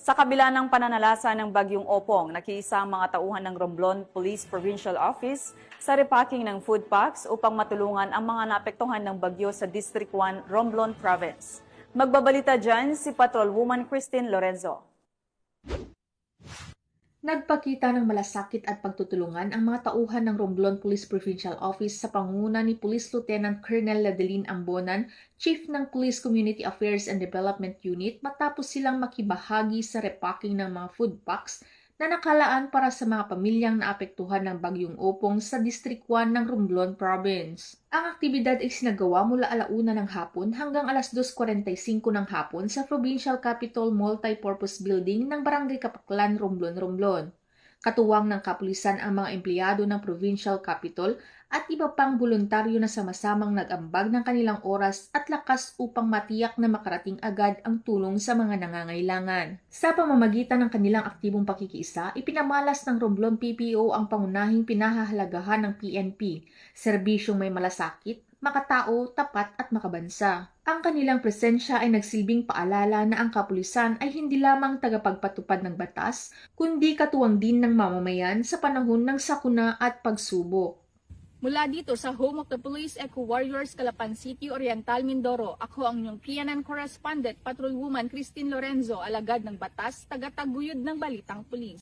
Sa kabila ng pananalasa ng Bagyong Opong, nakiisa ang mga tauhan ng Romblon Police Provincial Office sa repacking ng food packs upang matulungan ang mga naapektuhan ng bagyo sa District 1, Romblon Province. Magbabalita dyan si Patrol Woman Christine Lorenzo. Nagpakita ng malasakit at pagtutulungan ang mga tauhan ng Romblon Police Provincial Office sa pangunguna ni Police Lieutenant Colonel Ladeline Ambonan, Chief ng Police Community Affairs and Development Unit matapos silang makibahagi sa repacking ng mga food packs na nakalaan para sa mga pamilyang naapektuhan ng Bagyong Opong sa District 1 ng Romblon Province. Ang aktibidad ay sinagawa mula 1:00 ng hapon hanggang 2:45 ng hapon sa Provincial Capitol Multipurpose Building ng Barangay Kapaklan, Romblon. Katuwang ng kapulisan ang mga empleyado ng Provincial Capitol at iba pang voluntaryo na sama-samang nag-ambag ng kanilang oras at lakas upang matiyak na makarating agad ang tulong sa mga nangangailangan. Sa pamamagitan ng kanilang aktibong pakikiisa, ipinamalas ng Romblon PPO ang pangunahing pinahahalagahan ng PNP, serbisyong may malasakit, makatao, tapat at makabansa. Ang kanilang presensya ay nagsilbing paalala na ang kapulisan ay hindi lamang tagapagpatupad ng batas, kundi katuwang din ng mamamayan sa panahon ng sakuna at pagsubok. Mula dito sa Home of the Police Eco Warriors, Calapan City, Oriental, Mindoro, ako ang inyong PNN correspondent, Patrol Woman Christine Lorenzo, alagad ng batas, tagataguyod ng Balitang Pulis.